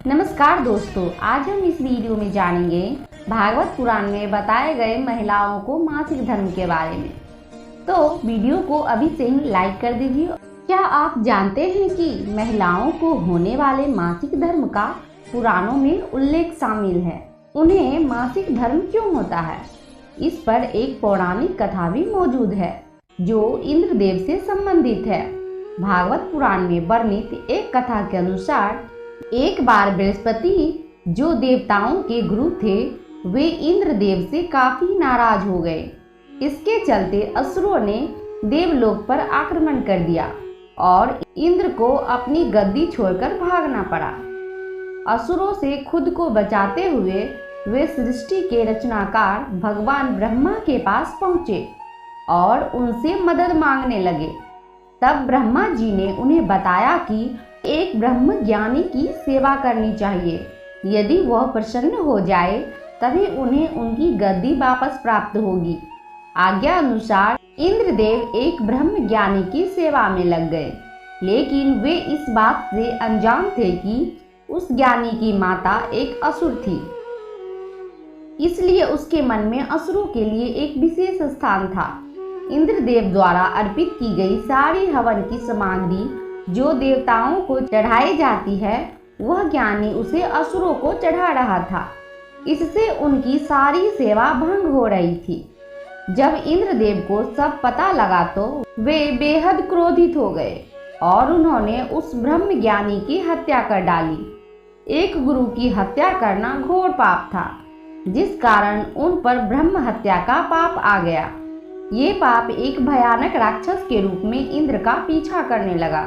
नमस्कार दोस्तों, आज हम इस वीडियो में जानेंगे भागवत पुराण में बताए गए महिलाओं को मासिक धर्म के बारे में। तो वीडियो को अभी से ही लाइक कर दीजिए। क्या आप जानते हैं कि महिलाओं को होने वाले मासिक धर्म का पुराणों में उल्लेख शामिल है? उन्हें मासिक धर्म क्यों होता है, इस पर एक पौराणिक कथा भी मौजूद है जो इंद्रदेव से संबंधित है। भागवत पुराण में वर्णित एक कथा के अनुसार एक बार बृहस्पति, जो देवताओं के गुरु थे, वे इंद्रदेव से काफी नाराज हो गए। इसके चलते असुरों ने देवलोक पर आक्रमण कर दिया और इंद्र को अपनी गद्दी छोड़कर भागना पड़ा। असुरों से खुद को बचाते हुए वे सृष्टि के रचनाकार भगवान ब्रह्मा के पास पहुँचे और उनसे मदद मांगने लगे। तब ब्रह्मा जी ने उन्हें बताया कि एक ब्रह्म ज्ञानी की सेवा करनी चाहिए। यदि वह प्रसन्न हो जाए तभी उन्हें उनकी गद्दी वापस प्राप्त होगी। आज्ञा अनुसार इंद्रदेव एक ब्रह्म ज्ञानी की सेवा में लग गए, लेकिन वे इस बात से अनजान थे कि उस ज्ञानी की माता एक असुर थी। इसलिए उसके मन में असुरों के लिए एक विशेष स्थान था। इंद्रदेव द्वारा अर्पित की गई सारी हवन की सामग्री जो देवताओं को चढ़ाई जाती है, वह ज्ञानी उसे असुरों को चढ़ा रहा था। इससे उनकी सारी सेवा भंग हो रही थी। जब इंद्रदेव को सब पता लगा तो वे बेहद क्रोधित हो गए और उन्होंने उस ब्रह्म ज्ञानी की हत्या कर डाली। एक गुरु की हत्या करना घोर पाप था, जिस कारण उन पर ब्रह्म हत्या का पाप आ गया। ये पाप एक भयानक राक्षस के रूप में इंद्र का पीछा करने लगा।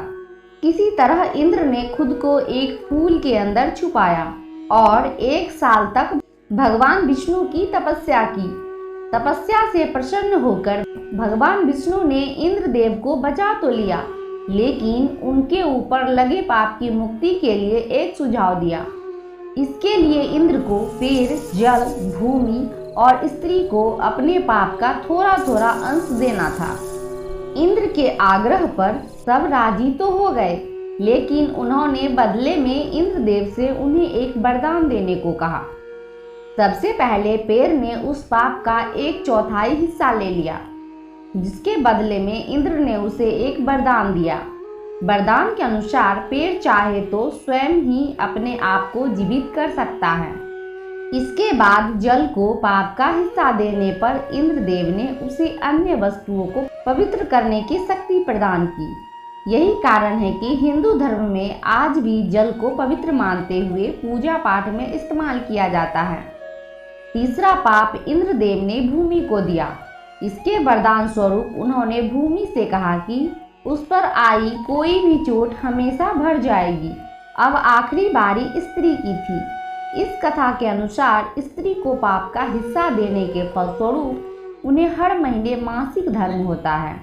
किसी तरह इंद्र ने खुद को एक फूल के अंदर छुपाया और 1 साल तक भगवान विष्णु की तपस्या की। तपस्या से प्रसन्न होकर भगवान विष्णु ने इंद्रदेव को बचा तो लिया, लेकिन उनके ऊपर लगे पाप की मुक्ति के लिए एक सुझाव दिया। इसके लिए इंद्र को पेड़, जल, भूमि और स्त्री को अपने पाप का थोड़ा थोड़ा अंश देना था। इंद्र के आग्रह पर सब राजी तो हो गए, लेकिन उन्होंने बदले में इंद्रदेव से उन्हें एक वरदान देने को कहा। सबसे पहले पेड़ ने उस पाप का 1/4 हिस्सा ले लिया, जिसके बदले में इंद्र ने उसे एक वरदान दिया। वरदान के अनुसार पेड़ चाहे तो स्वयं ही अपने आप को जीवित कर सकता है। इसके बाद जल को पाप का हिस्सा देने पर इंद्रदेव ने उसे अन्य वस्तुओं को पवित्र करने की शक्ति प्रदान की। यही कारण है कि हिंदू धर्म में आज भी जल को पवित्र मानते हुए पूजा पाठ में इस्तेमाल किया जाता है। तीसरा पाप इंद्रदेव ने भूमि को दिया। इसके वरदान स्वरूप उन्होंने भूमि से कहा कि उस पर आई कोई भी चोट हमेशा भर जाएगी। अब आखिरी बारी स्त्री की थी। इस कथा के अनुसार स्त्री को पाप का हिस्सा देने के फलस्वरूप उन्हें हर महीने मासिक धर्म होता है।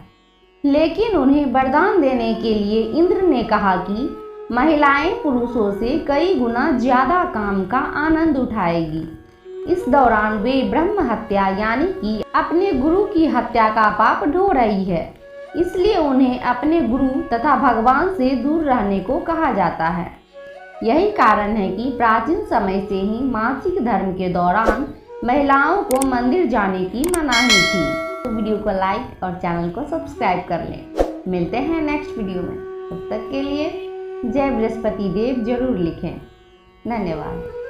लेकिन उन्हें वरदान देने के लिए इंद्र ने कहा कि महिलाएं पुरुषों से कई गुना ज्यादा काम का आनंद उठाएगी। इस दौरान वे ब्रह्म हत्या यानी कि अपने गुरु की हत्या का पाप ढो रही है। इसलिए उन्हें अपने गुरु तथा भगवान से दूर रहने को कहा जाता है। यही कारण है कि प्राचीन समय से ही मासिक धर्म के दौरान महिलाओं को मंदिर जाने की मनाही थी। तो वीडियो को लाइक और चैनल को सब्सक्राइब कर लें। मिलते हैं नेक्स्ट वीडियो में। तब तक के लिए जय बृहस्पति देव जरूर लिखें। धन्यवाद।